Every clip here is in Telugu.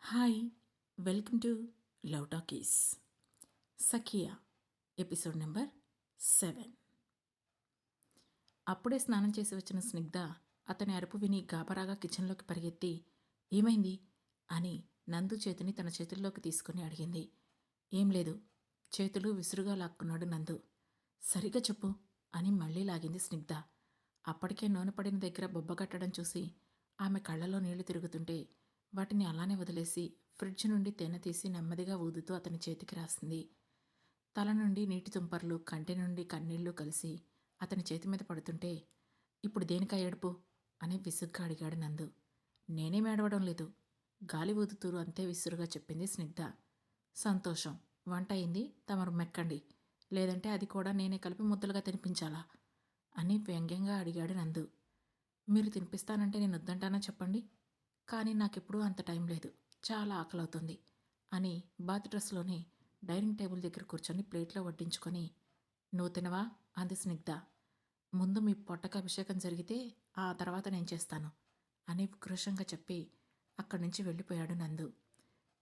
Hi, welcome to love talkies. Sakhiya episode number 7. అప్పుడే స్నానం చేసి వచ్చిన స్నిగ్ధ అతని అరుపు విని గాబరాగా కిచెన్లోకి పరిగెత్తి ఏమైంది అని నందు చేతిని తన చేతుల్లోకి తీసుకుని అడిగింది. ఏం లేదు, చేతులు విసురుగా లాక్కున్నాడు నందు. సరిగ్గా చెప్పు అని మళ్ళీ లాగింది స్నిగ్ధ. అప్పటికే నూనె పడిన దగ్గర బొబ్బ కట్టడం చూసి ఆమె కళ్ళలో నీళ్లు తిరుగుతుంటే వాటిని అలానే వదిలేసి ఫ్రిడ్జ్ నుండి తేనె తీసి నెమ్మదిగా ఊదుతూ అతని చేతికి రాసింది. తల నుండి నీటి తుంపర్లు, కంటి నుండి కన్నీళ్లు కలిసి అతని చేతి మీద పడుతుంటే ఇప్పుడు దేనికా ఏడుపు అని విసుగ్గా అడిగాడు నందు. నేనేం ఏడవడం లేదు, గాలి ఊదుతూ అంతే విసురుగా చెప్పింది స్నిగ్ధ. సంతోషం, వంట అయింది, తమరు మెక్కండి, లేదంటే అది కూడా నేనే కలిపి ముద్దలుగా తినిపించాలా అని వ్యంగ్యంగా అడిగాడు నందు. మీరు తినిపిస్తానంటే నేను వద్దంటానా చెప్పండి, కానీ నాకెప్పుడూ అంత టైం లేదు, చాలా ఆకలవుతుంది అని బాత్ డ్రెస్లోనే డైనింగ్ టేబుల్ దగ్గర కూర్చొని ప్లేట్లో వడ్డించుకొని నువ్వు తినవా అంది స్నిగ్ధ. ముందు మీ పొట్టకు అభిషేకం జరిగితే ఆ తర్వాత నేను చేస్తాను అని ఉక్రోషంగా చెప్పి అక్కడి నుంచి వెళ్ళిపోయాడు నందు.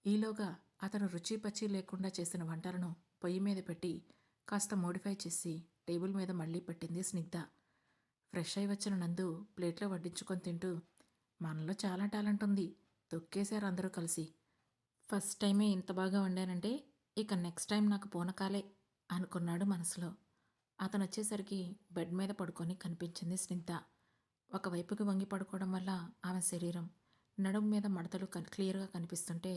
ఈలోగా అతను రుచి పచ్చి లేకుండా చేసిన వంటలను పొయ్యి మీద పెట్టి కాస్త మోడిఫై చేసి టేబుల్ మీద మళ్ళీ పెట్టింది స్నిగ్ధ. ఫ్రెష్ అయి వచ్చిన నందు ప్లేట్లో వడ్డించుకొని తింటూ మనలో చాలా టాలెంట్ ఉంది, తొక్కేశారు అందరూ కలిసి. ఫస్ట్ టైమే ఇంత బాగా వండానంటే ఇక నెక్స్ట్ టైం నాకు పూనకాలే అనుకున్నాడు మనసులో. అతను వచ్చేసరికి బెడ్ మీద పడుకొని కనిపించింది స్నిగ్ధ. ఒకవైపుకి వంగి పడుకోవడం వల్ల ఆమె శరీరం, నడుము మీద మడతలు క్లియర్గా కనిపిస్తుంటే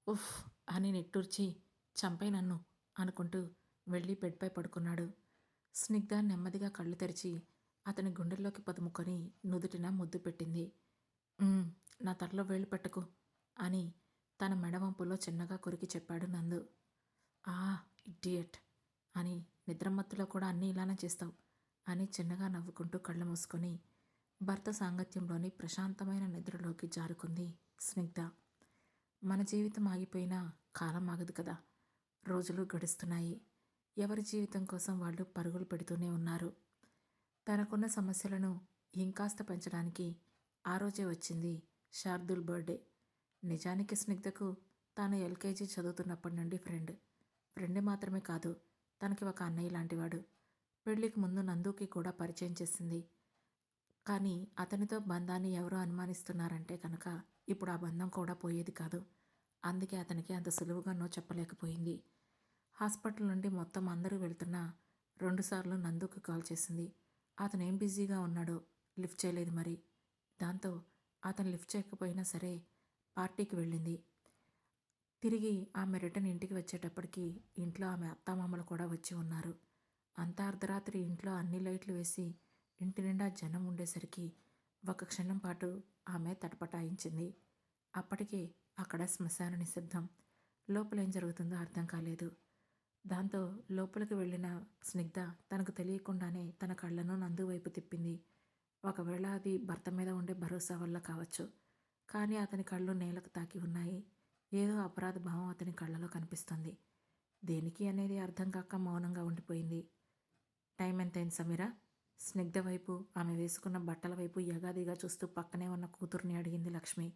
ఉఫ్ అని నిట్టూర్చి చంపై నన్ను అనుకుంటూ వెళ్ళి బెడ్పై పడుకున్నాడు. స్నిగ్ధ నెమ్మదిగా కళ్ళు తెరిచి అతని గుండెల్లోకి పదుముకొని నుదుటిన ముద్దు పెట్టింది. నా తలలో వేళ్ళు పెట్టకు అని తన మెడవంపులో చిన్నగా కొరికి చెప్పాడు నందు. ఆ ఇడియట్ అని నిద్రమత్తులో కూడా అన్నీ ఇలానే చేస్తావు అని చిన్నగా నవ్వుకుంటూ కళ్ళు మూసుకొని భర్త సాంగత్యంలోని ప్రశాంతమైన నిద్రలోకి జారుకుంది స్నిగ్ధ. మన జీవితం ఆగిపోయినా కాలం ఆగదు కదా, రోజులు గడుస్తున్నాయి. ఎవరి జీవితం కోసం వాళ్ళు పరుగులు పెడుతూనే ఉన్నారు. తనకున్న సమస్యలను ఇంకాస్త పెంచడానికి ఆ రోజే వచ్చింది శార్దుల్ బర్త్డే. నిజానికి స్నిగ్ధకు తాను ఎల్కేజీ చదువుతున్నప్పటి నుండి ఫ్రెండ్ మాత్రమే కాదు, తనకి ఒక అన్నయ్య లాంటివాడు. పెళ్లికి ముందు నందుకి కూడా పరిచయం చేసింది. కానీ అతనితో బంధాన్ని ఎవరో అనుమానిస్తున్నారంటే కనుక ఇప్పుడు ఆ బంధం కూడా పోయేది కాదు. అందుకే అతనికి అంత సులువుగా నో చెప్పలేకపోయింది. హాస్పిటల్ నుండి మొత్తం అందరూ వెళ్తున్నా 2 సార్లు నందుకు కాల్ చేసింది. అతను ఏం బిజీగా ఉన్నాడో లిఫ్ట్ చేయలేదు మరి. దాంతో అతను లిఫ్ట్ చేయకపోయినా సరే పార్టీకి వెళ్ళింది. తిరిగి ఆమె రిటర్న్ ఇంటికి వచ్చేటప్పటికి ఇంట్లో ఆమె అత్తామామలు కూడా వచ్చి ఉన్నారు. అంతా అర్ధరాత్రి ఇంట్లో అన్ని లైట్లు వేసి ఇంటి నిండా జనం ఉండేసరికి ఒక క్షణం పాటు ఆమె తటపటాయించింది. అప్పటికే అక్కడ శ్మశాన నిశ్శబ్దం. లోపలేం జరుగుతుందో అర్థం కాలేదు. దాంతో లోపలికి వెళ్ళిన స్నిగ్ధ తనకు తెలియకుండానే తన కళ్ళను నందు వైపు తిప్పింది. ఒకవేళ అది భర్త మీద ఉండే భరోసా వల్ల కావచ్చు, కానీ అతని కళ్ళు నేలకు తాకి ఉన్నాయి. ఏదో అపరాధ భావం అతని కళ్ళలో కనిపిస్తుంది. దేనికి అనేది అర్థం కాక మౌనంగా ఉండిపోయింది. టైం ఎంతైంది సమీరా? స్నిగ్ధ వైపు, ఆమె వేసుకున్న బట్టల వైపు యగాదిగా చూస్తూ పక్కనే ఉన్న కూతుర్ని అడిగింది లక్ష్మి.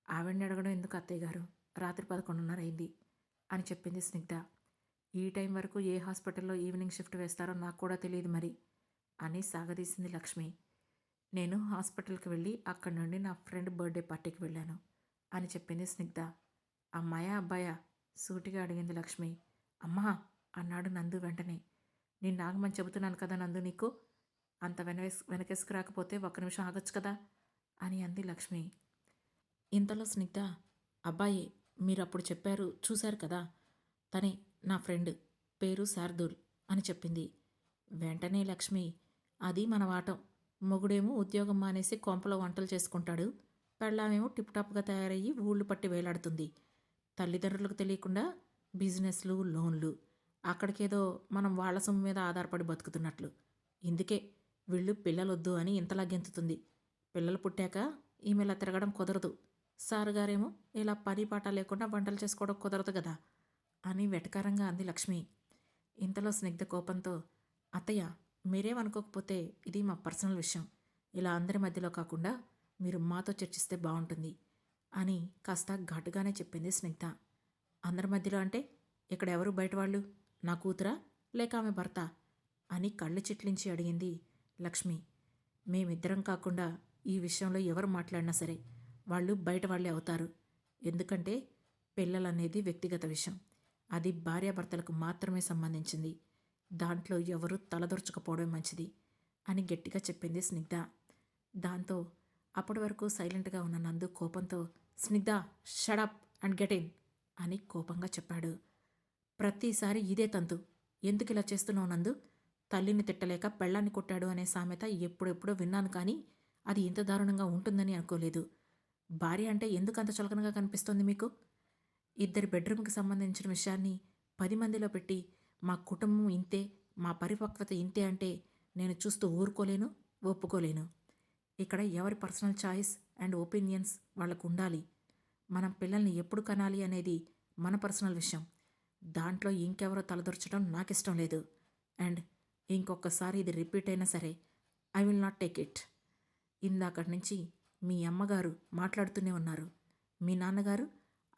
ఆవిడ్ని అడగడం ఎందుకు అత్తయ్య గారు, రాత్రి 11:30 అయింది అని చెప్పింది స్నిగ్ధ. ఈ టైం వరకు ఏ హాస్పిటల్లో ఈవినింగ్ షిఫ్ట్ వేస్తారో నాకు కూడా తెలియదు మరి అని సాగదీసింది లక్ష్మి. నేను హాస్పిటల్కి వెళ్ళి అక్కడి నుండి నా ఫ్రెండ్ బర్త్డే పార్టీకి వెళ్ళాను అని చెప్పింది స్నిగ్ధ. అమ్మాయా అబ్బాయా సూటిగా అడిగింది లక్ష్మి. అమ్మా అన్నాడు నందు వెంటనే. నేను నాగమని చెబుతున్నాను కదా నందు, నీకు అంత వెనకేసుకు రాకపోతే 1 నిమిషం ఆగొచ్చు కదా అని అంది లక్ష్మి. ఇంతలో స్నిగ్ధ, అబ్బాయే, మీరు అప్పుడు చెప్పారు చూశారు కదా, తనే నా ఫ్రెండ్, పేరు శార్దూల్ అని చెప్పింది. వెంటనే లక్ష్మి, అది మన వాటం. మొగుడేమో ఉద్యోగం మానేసి కొంపలో వంటలు చేసుకుంటాడు, పెళ్ళామేమో టిప్టాప్గా తయారయ్యి ఊళ్ళు పట్టి వేలాడుతుంది. తల్లిదండ్రులకు తెలియకుండా బిజినెస్లు, లోన్లు, అక్కడికేదో మనం వాళ్ల సొమ్ము మీద ఆధారపడి బతుకుతున్నట్లు. ఇందుకే వీళ్ళు పిల్లలొద్దు అని ఇంతలా గెంతుతుంది. పిల్లలు పుట్టాక ఈమె ఇలా తిరగడం కుదరదు. సారుగారేమో ఇలా పని పాట లేకుండా వంటలు చేసుకోవడం కుదరదు కదా అని వెటకారంగా అంది లక్ష్మి. ఇంతలో స్నిగ్ధ కోపంతో, అత్తయ్య, మీరేమనుకోకపోతే ఇది మా పర్సనల్ విషయం, ఇలా అందరి మధ్యలో కాకుండా మీరు మాతో చర్చిస్తే బాగుంటుంది అని కాస్త ఘాటుగానే చెప్పింది స్నిగ్ధ. అందరి మధ్యలో అంటే ఇక్కడ ఎవరు బయటవాళ్ళు? నా కూతురా లేక ఆమె భర్త అని కళ్ళు చిట్లించి అడిగింది లక్ష్మి. మేమిద్దరం కాకుండా ఈ విషయంలో ఎవరు మాట్లాడినా సరే వాళ్ళు బయట వాళ్ళే అవుతారు. ఎందుకంటే పిల్లలనేది వ్యక్తిగత విషయం. అది భార్యాభర్తలకు మాత్రమే సంబంధించింది. దాంట్లో ఎవరూ తలదొరచకపోవడం మంచిది అని గట్టిగా చెప్పింది స్నిగ్ధ. దాంతో అప్పటి వరకు సైలెంట్గా ఉన్న నందు కోపంతో, Snigdha shut up and get in అని కోపంగా చెప్పాడు. ప్రతిసారి ఇదే తంతు. ఎందుకు ఇలా చేస్తున్నావు నందు? తల్లిని తిట్టలేక పెళ్ళాన్ని కొట్టాడు అనే సామెత ఎప్పుడెప్పుడో విన్నాను, కానీ అది ఇంత దారుణంగా ఉంటుందని అనుకోలేదు. భార్య అంటే ఎందుకు అంత చులకనగా కనిపిస్తోంది మీకు? ఇద్దరి బెడ్రూమ్కి సంబంధించిన విషయాన్ని 10 మందిలో పెట్టి మా కుటుంబం ఇంతే, మా పరిపక్వత ఇంతే అంటే నేను చూస్తూ ఊరుకోలేను, ఒప్పుకోలేను. ఇక్కడ ఎవరి పర్సనల్ చాయిస్ అండ్ ఒపీనియన్స్ వాళ్ళకు ఉండాలి. మనం పిల్లల్ని ఎప్పుడు కనాలి అనేది మన పర్సనల్ విషయం. దాంట్లో ఇంకెవరో తలదొరచడం నాకిష్టం లేదు. అండ్ ఇంకొకసారి ఇది రిపీట్ అయినా సరే I will not take it. ఇందాకటి నుంచి మీ అమ్మగారు మాట్లాడుతూనే ఉన్నారు. మీ నాన్నగారు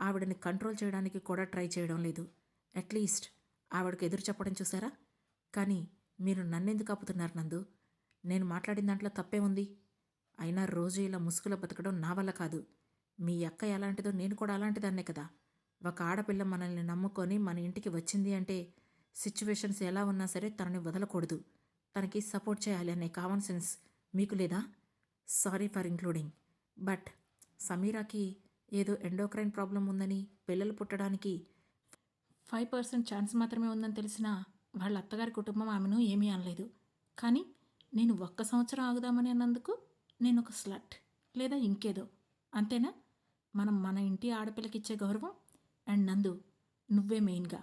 ఆవిడని కంట్రోల్ చేయడానికి కూడా ట్రై చేయడం లేదు. అట్లీస్ట్ ఆవిడకు ఎదురు చెప్పడం చూసారా? కానీ మీరు నన్నెందుకు ఆపుతున్నారు నందు? నేను మాట్లాడిన దాంట్లో తప్పే ఉంది. అయినా రోజు ఇలా ముసుగులో బతకడం నా వల్ల కాదు. మీ అక్క ఎలాంటిదో నేను కూడా అలాంటిదాన్నే కదా. ఒక ఆడపిల్ల మనల్ని నమ్ముకొని మన ఇంటికి వచ్చింది అంటే సిచ్యువేషన్స్ ఎలా ఉన్నా సరే తనని వదలకూడదు, తనకి సపోర్ట్ చేయాలి అనే కామన్ సెన్స్ మీకు లేదా? సారీ ఫర్ ఇంక్లూడింగ్, బట్ సమీరాకి ఏదో ఎండోక్రైన్ ప్రాబ్లం ఉందని, పిల్లలు పుట్టడానికి 5% ఛాన్స్ మాత్రమే ఉందని తెలిసినా వాళ్ళ అత్తగారి కుటుంబం ఆమెను ఏమీ అనలేదు. కానీ నేను 1 సంవత్సరం ఆగుదామని అన్నందుకు నేను ఒక స్లట్ లేదా ఇంకేదో, అంతేనా? మనం మన ఇంటి ఆడపిల్లకిచ్చే గౌరవం. అండ్ నందు, నువ్వే మెయిన్గా.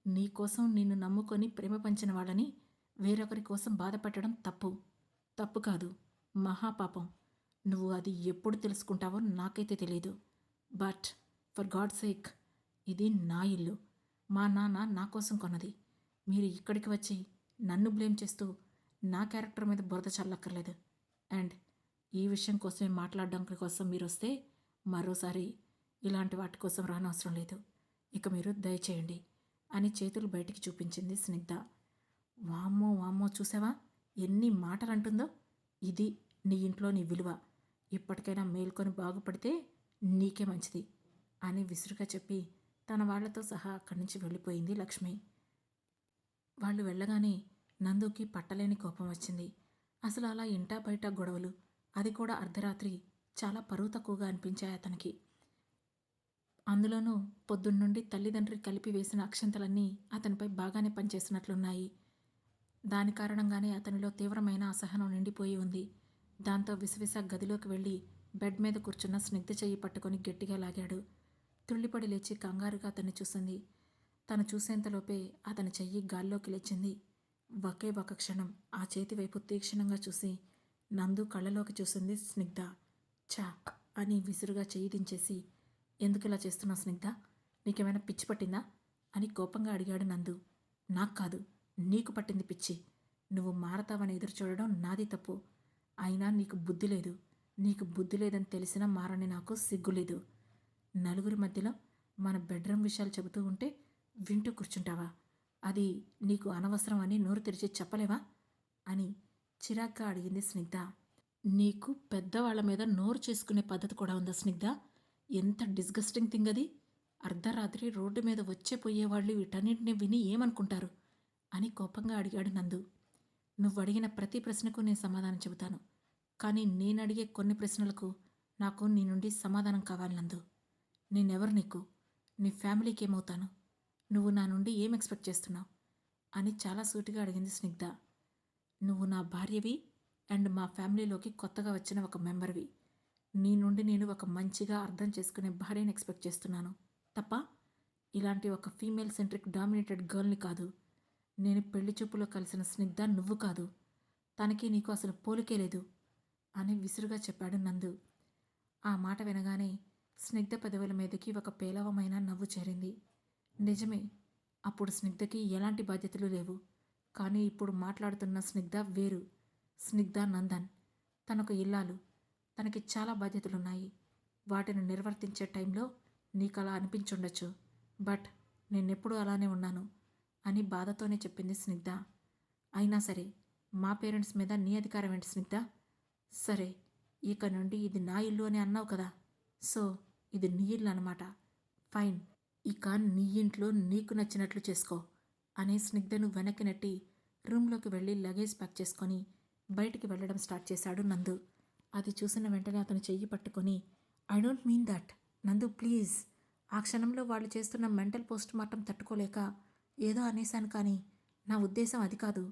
నీ కోసం నిన్ను నమ్ముకొని ప్రేమ పంచిన వాళ్ళని వేరొకరి కోసం బాధపెట్టడం తప్పు. తప్పు కాదు, మహాపాపం. నువ్వు అది ఎప్పుడు తెలుసుకుంటావో నాకైతే తెలియదు. బట్ ఫర్ గాడ్ సేక్, ఇది నా ఇల్లు. మా నాన్న నా కోసం కొన్నది. మీరు ఇక్కడికి వచ్చి నన్ను బ్లేమ్ చేస్తూ నా క్యారెక్టర్ మీద బురద చల్లక్కర్లేదు. అండ్ ఈ విషయం కోసమే మాట్లాడడం కోసం మీరు వస్తే మరోసారి ఇలాంటి వాటి కోసం రానవసరం లేదు. ఇక మీరు దయచేయండి అని చేతులు బయటికి చూపించింది స్నిగ్ధ. వామ్మో వామ్మో, చూసావా ఎన్ని మాటలు అంటుందో? ఇది నీ ఇంట్లో నీ విలువ. ఇప్పటికైనా మేల్కొని బాగుపడితే నీకే మంచిది అని విసురుగా చెప్పి తన వాళ్లతో సహా అక్కడి నుంచి వెళ్ళిపోయింది లక్ష్మి. వాళ్ళు వెళ్ళగానే నందుకి పట్టలేని కోపం వచ్చింది. అసలు అలా ఇంటా బయట గొడవలు, అది కూడా అర్ధరాత్రి, చాలా పరువు తక్కువగా అనిపించాయి అతనికి. అందులోనూ పొద్దున్నుండి తల్లిదండ్రి కలిపి వేసిన అక్షంతలన్నీ అతనిపై బాగానే పనిచేసినట్లున్నాయి. దాని కారణంగానే అతనిలో తీవ్రమైన అసహనం నిండిపోయి ఉంది. దాంతో విసవిస గదిలోకి వెళ్ళి బెడ్ మీద కూర్చున్న స్నిగ్ధ చెయ్యి పట్టుకొని గట్టిగా లాగాడు. తుళ్ళిపడి లేచి కంగారుగా అతన్ని చూసింది. తను చూసేంతలోపే అతని చెయ్యి గాల్లోకి లేచింది. ఒకే ఒక క్షణం ఆ చేతి వైపు తీక్షణంగా చూసి నందు కళ్ళలోకి చూసింది స్నిగ్ధ. ఛా అని విసురుగా చెయ్యి దించేసి, ఎందుకు ఇలా చేస్తున్నావు స్నిగ్ధ? నీకేమైనా పిచ్చి పట్టిందా అని కోపంగా అడిగాడు నందు. నాకు కాదు, నీకు పట్టింది పిచ్చి. నువ్వు మారతావని ఎదురు చూడడం నాది తప్పు. అయినా నీకు బుద్ధి లేదు. నీకు బుద్ధి లేదని తెలిసినా మారని నాకు సిగ్గులేదు. నలుగురి మధ్యలో మన బెడ్రూమ్ విషయాలు చెబుతూ ఉంటే వింటూ కూర్చుంటావా? అది నీకు అనవసరం అని నోరు తెరిచి చెప్పలేవా అని చిరాగ్గా అడిగింది స్నిగ్ధ. నీకు పెద్దవాళ్ల మీద నోరు చేసుకునే పద్ధతి కూడా ఉందా స్నిగ్ధ? ఎంత డిస్గస్టింగ్ థింగ్ అది. అర్ధరాత్రి రోడ్డు మీద వచ్చే పోయేవాళ్ళు వీటన్నింటినీ విని ఏమనుకుంటారు అని కోపంగా అడిగాడు నందు. నువ్వు అడిగిన ప్రతి ప్రశ్నకు నేను సమాధానం చెబుతాను, కానీ నేను అడిగే కొన్ని ప్రశ్నలకు నాకు నీ నుండి సమాధానం కావాలి నందు. నేనెవరు నీకు? నీ ఫ్యామిలీకి ఏమవుతాను? నువ్వు నా నుండి ఏం ఎక్స్పెక్ట్ చేస్తున్నావు అని చాలా సూటిగా అడిగింది స్నిగ్ధ. నువ్వు నా భార్యవి అండ్ మా ఫ్యామిలీలోకి కొత్తగా వచ్చిన ఒక మెంబర్వి. నీ నుండి నేను ఒక మంచిగా అర్థం చేసుకునే భార్యని ఎక్స్పెక్ట్ చేస్తున్నాను తప్ప ఇలాంటి ఒక ఫీమేల్ సెంట్రిక్ డామినేటెడ్ గర్ల్ని కాదు. నేను పెళ్లి చూపులో కలిసిన స్నిగ్ధ నువ్వు కాదు. తనకి నీకు అసలు పోలికే లేదు అని విసురుగా చెప్పాడు నందు. ఆ మాట వినగానే స్నిగ్ధ పెదవుల మీదకి ఒక పేలవమైన నవ్వు చేరింది. నిజమే, అప్పుడు స్నిగ్ధకి ఎలాంటి బాధ్యతలు లేవు. కానీ ఇప్పుడు మాట్లాడుతున్న స్నిగ్ధ వేరు. స్నిగ్ధ నందన్. తనొక ఇల్లాలు. తనకి చాలా బాధ్యతలున్నాయి. వాటిని నిర్వర్తించే టైంలో నీకు అలా అనిపించుండొచ్చు. బట్ నేనెప్పుడూ అలానే ఉన్నాను అని బాధతోనే చెప్పింది స్నిగ్ధ. అయినా సరే మా పేరెంట్స్ మీద నీ అధికారం ఏంటి స్నిగ్ధ? సరే, ఇక నుండి ఇది నా ఇల్లు అని అన్నావు కదా, సో ఇది నీ ఇల్లు అనమాట. ఫైన్, ఇక నీ ఇంట్లో నీకు నచ్చినట్లు చేసుకో అని స్నిగ్ధను వెనక్కి నెట్టి రూమ్లోకి వెళ్ళి లగేజ్ ప్యాక్ చేసుకొని బయటికి వెళ్ళడం స్టార్ట్ చేశాడు నందు. అది చూసిన వెంటనే అతను చెయ్యి పట్టుకొని, ఐ డోంట్ మీన్ దట్ నందు, ప్లీజ్. ఆ క్షణంలో వాళ్ళు చేస్తున్న మెంటల్ పోస్ట్ మార్టం తట్టుకోలేక ఏదో అనేశాను, కానీ నా ఉద్దేశం అది కాదు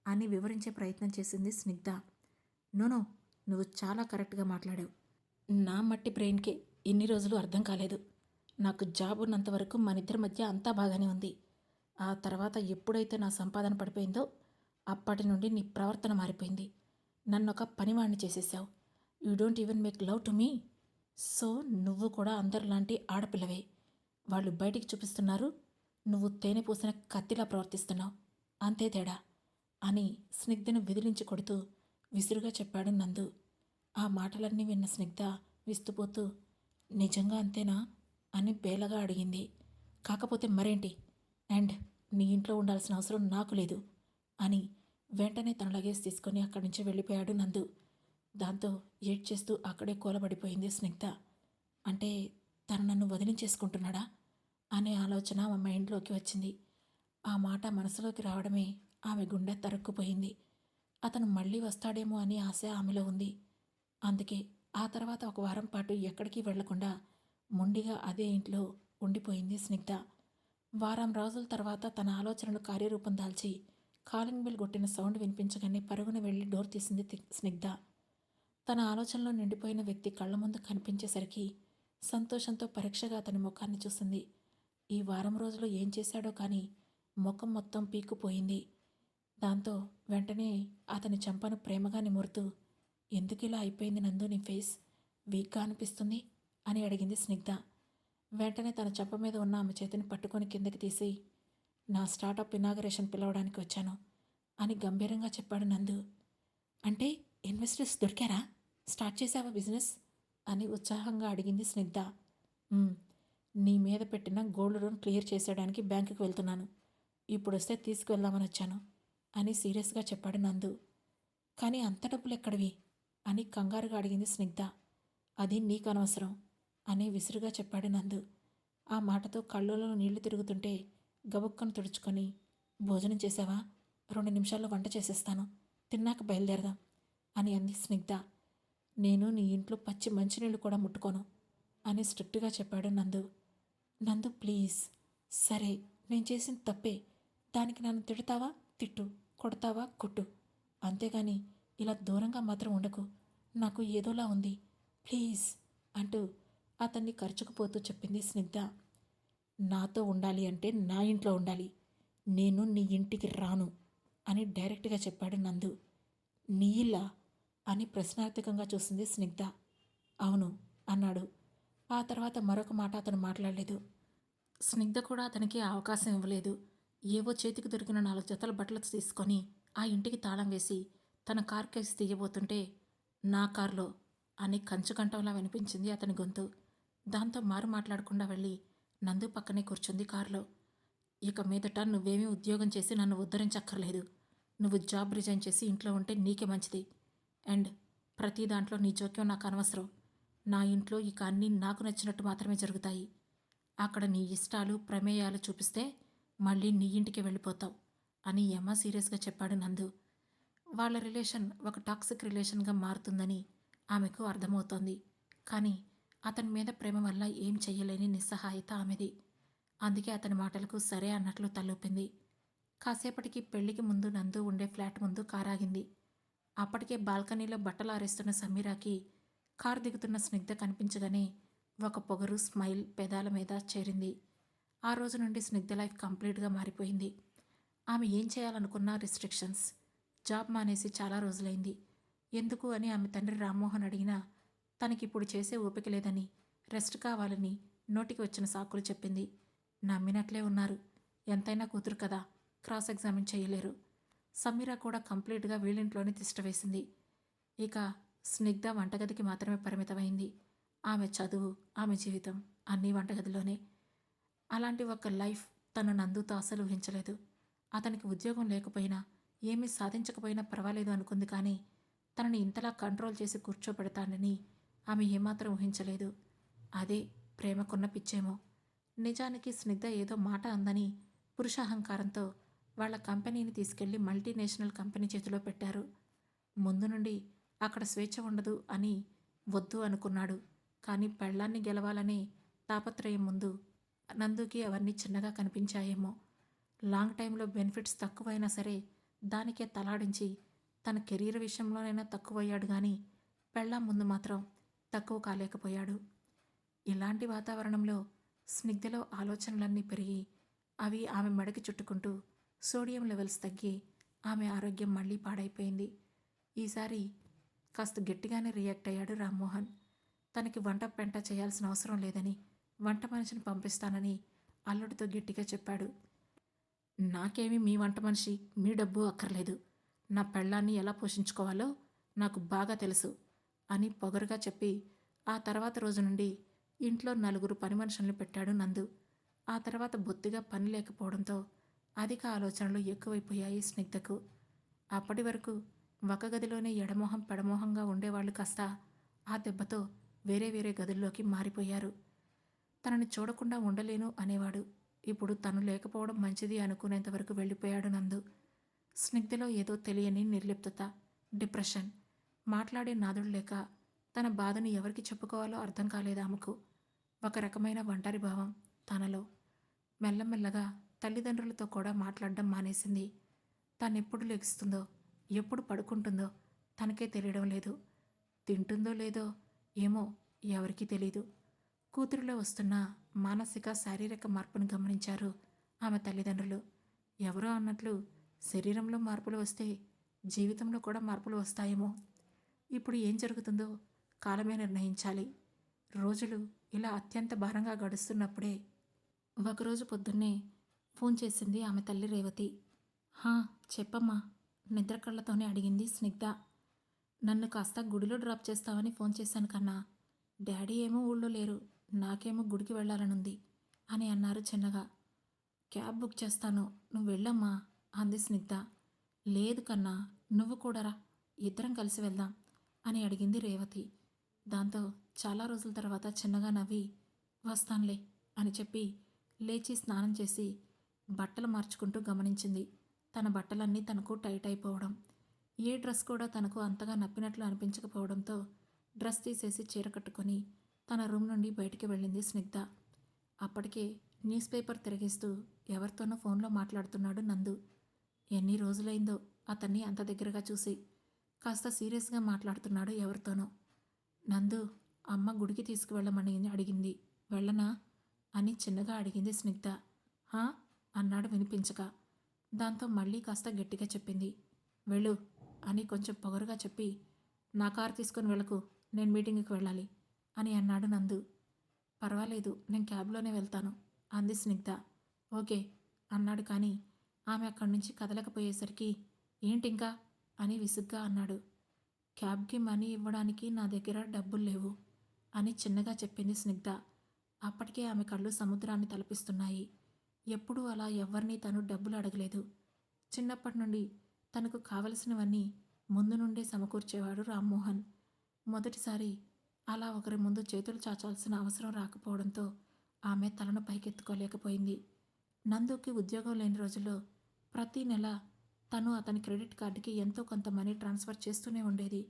అని వివరించే ప్రయత్నం చేసింది స్నిగ్ధ. నోనో, నువ్వు చాలా కరెక్ట్గా మాట్లాడావు. నా మట్టి బ్రెయిన్కే ఇన్ని రోజులు అర్థం కాలేదు. నాకు జాబ్ ఉన్నంత వరకు మనిద్దరి మధ్య అంతా బాగానే ఉంది. ఆ తర్వాత ఎప్పుడైతే నా సంపాదన పడిపోయిందో అప్పటి నుండి నీ ప్రవర్తన మారిపోయింది. నన్నొక పనివాణ్ణి చేసేసావు. You don't even make love to me. So నువ్వు కూడా అందరిలాంటి ఆడపిల్లవే. వాళ్ళు బయటికి చూపిస్తున్నారు, నువ్వు తేనె పూసిన కత్తిలా ప్రవర్తిస్తున్నావు, అంతే తేడా అని స్నిగ్ధను విదిలించి కొడుతూ విసురుగా చెప్పాడు నందు. ఆ మాటలన్నీ విన్న స్నిగ్ధ విస్తుపోతూ, నిజంగా అంతేనా అని బేలగా అడిగింది. కాకపోతే మరేంటి, అండ్ నీ ఇంట్లో ఉండాల్సిన అవసరం నాకు లేదు అని వెంటనే తన లగేజ్ తీసుకొని అక్కడి నుంచి వెళ్ళిపోయాడు నందు. దాంతో ఏడ్చేస్తూ అక్కడే కూలబడిపోయింది స్నిగ్ధ. అంటే తను నన్ను వదిలించేసుకుంటున్నాడా అనే ఆలోచన ఆమె మైండ్లోకి వచ్చింది. ఆ మాట మనసులోకి రావడమే ఆమె గుండె తరుక్కుపోయింది. అతను మళ్ళీ వస్తాడేమో అని ఆశ ఆమెలో ఉంది. అందుకే ఆ తర్వాత ఒక వారం పాటు ఎక్కడికి వెళ్లకుండా మొండిగా అదే ఇంట్లో ఉండిపోయింది స్నిగ్ధ. వారం రోజుల తర్వాత తన ఆలోచనలు కార్యరూపం దాల్చి కాలింగ్ బెల్ కొట్టిన సౌండ్ వినిపించగానే పరుగున వెళ్లి డోర్ తీసింది స్నిగ్ధ. తన ఆలోచనలో నిండిపోయిన వ్యక్తి కళ్ల ముందు కనిపించేసరికి సంతోషంతో పరీక్షగా అతని ముఖాన్ని చూసింది. ఈ వారం రోజులు ఏం చేశాడో కానీ ముఖం మొత్తం పీక్కుపోయింది. దాంతో వెంటనే అతని చెంపను ప్రేమగా నిమురుతూ, ఎందుకిలా అయిపోయింది నందు నీ ఫేస్, వీక్గా అనిపిస్తుంది అని అడిగింది స్నిగ్ధ. వెంటనే తన చెంప మీద ఉన్న ఆమె చేతిని పట్టుకొని కిందకి తీసి, నా స్టార్టప్ ఇనాగరేషన్ పిలవడానికి వచ్చాను అని గంభీరంగా చెప్పాడు నందు. అంటే ఇన్వెస్టర్స్ దొరికారా, స్టార్ట్ చేసావా బిజినెస్ అని ఉత్సాహంగా అడిగింది స్నిగ్ధ. నీ మీద పెట్టిన గోల్డ్ లోన్ క్లియర్ చేసేయడానికి బ్యాంకుకి వెళ్తున్నాను, ఇప్పుడు వస్తే తీసుకువెళ్దామని వచ్చాను అని సీరియస్గా చెప్పాడు నందు. కానీ అంత డబ్బులు ఎక్కడివి అని కంగారుగా అడిగింది స్నిగ్ధ. అది నీకు అనవసరం అని విసురుగా చెప్పాడు నందు. ఆ మాటతో కళ్ళలో నీళ్లు తిరుగుతుంటే గబుక్కను తుడుచుకొని, భోజనం చేసావా, 2 నిమిషాల్లో వంట చేసేస్తాను, తిన్నాక బయలుదేరదాం అని అంది స్నిగ్ధ. నేను నీ ఇంట్లో పచ్చి మంచినీళ్ళు కూడా ముట్టుకోను అని స్ట్రిక్ట్గా చెప్పాడు నందు. నందు ప్లీజ్, సరే నేను చేసిన తప్పే, దానికి నన్ను తిడతావా తిట్టు, కొడతావా కొట్టు, అంతేగాని ఇలా దూరంగా మాత్రం ఉండకు, నాకు ఏదోలా ఉంది, ప్లీజ్ అంటూ అతన్ని ఖర్చుకుపోతూ చెప్పింది స్నిగ్ధ. నాతో ఉండాలి అంటే నా ఇంట్లో ఉండాలి, నేను నీ ఇంటికి రాను అని డైరెక్ట్గా చెప్పాడు నందు. నీ ఇల్లా అని ప్రశ్నార్థకంగా చూసింది స్నిగ్ధ. అవును అన్నాడు. ఆ తర్వాత మరొక మాట అతను మాట్లాడలేదు. స్నిగ్ధ కూడా అతనికి అవకాశం ఇవ్వలేదు. ఏవో చేతికి దొరికిన 4 జతల బట్టలు తీసుకొని ఆ ఇంటికి తాళం వేసి తన కారు కేసి తీయబోతుంటే, నా కారులో అని కంచుకంఠంలా వినిపించింది అతని గొంతు. దాంతో మారు మాట్లాడకుండా వెళ్ళి నందు పక్కనే కూర్చుంది కారులో. ఇక మీదట నువ్వేమీ ఉద్యోగం చేసి నన్ను ఉద్ధరించక్కర్లేదు. నువ్వు జాబ్ రిజైన్ చేసి ఇంట్లో ఉంటే నీకే మంచిది. అండ్ ప్రతి దాంట్లో నీ జోక్యం నాకు అనవసరం. నా ఇంట్లో ఇక అన్నీ నాకు నచ్చినట్టు మాత్రమే జరుగుతాయి. అక్కడ నీ ఇష్టాలు ప్రమేయాలు చూపిస్తే మళ్ళీ నీ ఇంటికి వెళ్ళిపోతావు అని యమ సీరియస్గా చెప్పాడు నందు. వాళ్ళ రిలేషన్ ఒక టాక్సిక్ రిలేషన్గా మారుతుందని ఆమెకు అర్థమవుతోంది. కానీ అతని మీద ప్రేమ వల్ల ఏం చెయ్యలేని నిస్సహాయత ఆమెది. అందుకే అతని మాటలకు సరే అన్నట్లు తలూపింది. కాసేపటికి పెళ్లికి ముందు నందు ఉండే ఫ్లాట్ ముందు కారాగింది. అప్పటికే బాల్కనీలో బట్టలు ఆరేస్తున్న సమీరాకి కారు దిగుతున్న స్నిగ్ధ కనిపించగానే ఒక పొగరు స్మైల్ పెదాల మీద చేరింది. ఆ రోజు నుండి స్నిగ్ధ లైఫ్ కంప్లీట్గా మారిపోయింది. ఆమె ఏం చేయాలనుకున్న రిస్ట్రిక్షన్స్. జాబ్ మానేసి చాలా రోజులైంది. ఎందుకు అని ఆమె తండ్రి రామ్మోహన్ అడిగినా తనకిప్పుడు చేసే ఓపిక లేదని, రెస్ట్ కావాలని నోటికి వచ్చిన సాకులు చెప్పింది. నమ్మినట్లే ఉన్నారు. ఎంతైనా కూతురు కదా, క్రాస్ ఎగ్జామిన్ చేయలేరు. సమీరా కూడా కంప్లీట్గా వీళ్ళింట్లోనే తిష్టవేసింది. ఇక స్నిగ్ధ వంటగదికి మాత్రమే పరిమితమైంది. ఆమె చదువు, ఆమె జీవితం అన్నీ వంటగదిలోనే. అలాంటి ఒక లైఫ్ తను నందుతో అస్సలు ఊహించలేదు. అతనికి ఉద్యోగం లేకపోయినా, ఏమీ సాధించకపోయినా పర్వాలేదు అనుకుంది కానీ, తనని ఇంతలా కంట్రోల్ చేసి కూర్చోబెడతానని ఆమె ఏమాత్రం ఊహించలేదు. అదే ప్రేమకున్న పిచ్చేమో. నిజానికి స్నిగ్ధ ఏదో మాట అందని పురుషాహంకారంతో వాళ్ళ కంపెనీని తీసుకెళ్లి మల్టీనేషనల్ కంపెనీ చేతిలో పెట్టారు. ముందు నుండి అక్కడ స్వేచ్ఛ ఉండదు అని వద్దు అనుకున్నాడు. కానీ పెళ్ళాన్ని గెలవాలనే తాపత్రయం ముందు నందుకి అవన్నీ చిన్నగా కనిపించాయేమో. లాంగ్ టైంలో బెనిఫిట్స్ తక్కువైనా సరే దానికే తలాడించి తన కెరీర్ విషయంలోనైనా తక్కువయ్యాడు కానీ పెళ్ళాం ముందు మాత్రం తక్కువ కాలేకపోయాడు. ఇలాంటి వాతావరణంలో స్నిగ్ధలో ఆలోచనలన్నీ పెరిగి అవి ఆమె మెడకి చుట్టుకుంటూ సోడియం లెవెల్స్ తగ్గి ఆమె ఆరోగ్యం మళ్ళీ పాడైపోయింది. ఈసారి కాస్త గట్టిగానే రియాక్ట్ అయ్యాడు రామ్మోహన్. తనకి వంట పెంట చేయాల్సిన అవసరం లేదని, వంట మనిషిని పంపిస్తానని అల్లుడితో గట్టిగా చెప్పాడు. నాకేమీ మీ వంట మనిషి, మీ డబ్బు అక్కర్లేదు. నా పెళ్ళాన్ని ఎలా పోషించుకోవాలో నాకు బాగా తెలుసు అని పొగరుగా చెప్పి ఆ తర్వాత రోజు నుండి ఇంట్లో 4 పని మనుషుల్ని పెట్టాడు నందు. ఆ తర్వాత బొత్తిగా పని లేకపోవడంతో అధిక ఆలోచనలు ఎక్కువైపోయాయి స్నిగ్ధకు. అప్పటి వరకు ఒక గదిలోనే ఎడమొహం పెడమొహంగా ఉండేవాళ్లు కాస్త ఆ దెబ్బతో వేరే వేరే గదుల్లోకి మారిపోయారు. తనని చూడకుండా ఉండలేను అనేవాడు. ఇప్పుడు తను లేకపోవడం మంచిది అనుకునేంతవరకు వెళ్ళిపోయాడు నందు. స్నిగ్ధలో ఏదో తెలియని నిర్లిప్తత, డిప్రెషన్. మాట్లాడే నాదుడు లేక తన బాధను ఎవరికి చెప్పుకోవాలో అర్థం కాలేదు ఆమెకు. ఒక రకమైన ఒంటరి భావం తనలో. మెల్లమెల్లగా తల్లిదండ్రులతో కూడా మాట్లాడడం మానేసింది. తనెప్పుడు లెగుస్తుందో, ఎప్పుడు పడుకుంటుందో తనకే తెలియడం లేదు. తింటుందో లేదో ఏమో ఎవరికీ తెలీదు. కూతురిలో వస్తున్న మానసిక శారీరక మార్పును గమనించారు ఆమె తల్లిదండ్రులు. ఎవరో అన్నట్లు శరీరంలో మార్పులు వస్తే జీవితంలో కూడా మార్పులు వస్తాయేమో. ఇప్పుడు ఏం జరుగుతుందో కాలమే నిర్ణయించాలి. రోజులు ఇలా అత్యంత భారంగా గడుస్తున్నప్పుడే ఒకరోజు పొద్దున్నే ఫోన్ చేసింది ఆమె తల్లి రేవతి. హా చెప్పమ్మా, నిద్ర కళ్ళతోనే అడిగింది స్నిగ్ధ. నన్ను కాస్త గుడిలో డ్రాప్ చేస్తావని ఫోన్ చేశాను కన్నా. డాడీ ఏమో ఊళ్ళో లేరు, నాకేమో గుడికి వెళ్ళాలనుంది అని అన్నారు చిన్నగా. క్యాబ్ బుక్ చేస్తాను, నువ్వు వెళ్ళమ్మా అంది స్నిగ్ధ. లేదు కన్నా, నువ్వు కూడా రా, ఇద్దరం కలిసి వెళ్దాం అని అడిగింది రేవతి. దాంతో చాలా రోజుల తర్వాత చిన్నగా నవ్వి వస్తానులే అని చెప్పి లేచి స్నానం చేసి బట్టలు మార్చుకుంటూ గమనించింది. తన బట్టలన్నీ తనకు టైట్ అయిపోవడం, ఏ డ్రెస్ కూడా తనకు అంతగా నప్పినట్లు అనిపించకపోవడంతో డ్రెస్ తీసేసి చీర కట్టుకొని తన రూమ్ నుండి బయటికి వెళ్ళింది స్నిగ్ధ. అప్పటికే న్యూస్ పేపర్ తిరిగిస్తూ ఎవరితోనో ఫోన్లో మాట్లాడుతున్నాడు నందు. ఎన్ని రోజులైందో అతన్ని అంత దగ్గరగా చూసి. కాస్త సీరియస్గా మాట్లాడుతున్నాడు ఎవరితోనో. నందు, అమ్మ గుడికి తీసుకువెళ్ళమని అడిగింది, వెళ్ళనా అని చిన్నగా అడిగింది స్నిగ్ధ. హా అన్నాడు వినిపించక. దాంతో మళ్ళీ కాస్త గట్టిగా చెప్పింది, వెళ్ళు అని కొంచెం పొగరుగా చెప్పి, నా కారు తీసుకొని వెళ్ళకు, నేను మీటింగ్కి వెళ్ళాలి అని అన్నాడు నందు. పర్వాలేదు, నేను క్యాబ్లోనే వెళ్తాను అంది స్నిగ్ధ. ఓకే అన్నాడు. కానీ ఆమె అక్కడి నుంచి కదలకపోయేసరికి ఏంటింకా అని విసుగ్గా అన్నాడు. క్యాబ్కి మనీ ఇవ్వడానికి నా దగ్గర డబ్బులు లేవు అని చిన్నగా చెప్పింది స్నిగ్ధ. అప్పటికే ఆమె కళ్ళు సముద్రాన్ని తలపిస్తున్నాయి. ఎప్పుడూ అలా ఎవరినీ తను డబ్బులు అడగలేదు. చిన్నప్పటి నుండి తనకు కావలసినవన్నీ ముందు నుండే సమకూర్చేవాడు రామ్మోహన్. మొదటిసారి అలా ఒకరి ముందు చేతులు చాచాల్సిన అవసరం రాకపోవడంతో ఆమె తలను పైకెత్తుకోలేకపోయింది. నందుకి ఉద్యోగం లేని రోజుల్లో ప్రతీ నెల తను అతని క్రెడిట్ కార్డుకి ఎంతో కొంత మనీ ట్రాన్స్ఫర్ చేస్తూనే ఉండేది.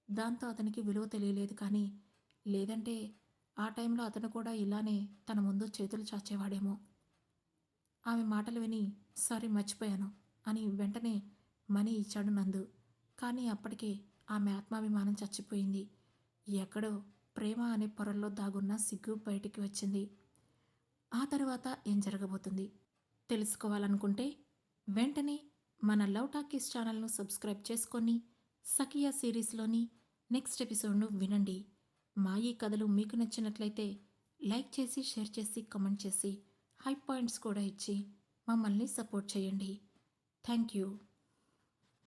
దాంతో అతనికి విలువ తెలియలేదు. కానీ లేదంటే ఆ టైంలో అతను కూడా ఇలానే తన ముందు చేతులు చాచేవాడేమో. ఆమె మాటలు విని సారీ మర్చిపోయాను అని వెంటనే మనీ ఇచ్చాడు నందు. కానీ అప్పటికే ఆమె ఆత్మాభిమానం చచ్చిపోయింది. ఎక్కడో ప్రేమ అనే పొరల్లో దాగున్న సిగ్గు బయటికి వచ్చింది. ఆ తర్వాత ఏం జరగబోతుంది తెలుసుకోవాలనుకుంటే వెంటనే మన లవ్ టాకీస్ ఛానల్ను సబ్స్క్రైబ్ చేసుకొని సఖియా సిరీస్లోని నెక్స్ట్ ఎపిసోడ్ను వినండి. మా ఈ కథలు మీకు నచ్చినట్లయితే లైక్ చేసి, షేర్ చేసి, కామెంట్ చేసి, హై పాయింట్స్ కూడా ఇచ్చి మమ్మల్ని సపోర్ట్ చేయండి. Thank you.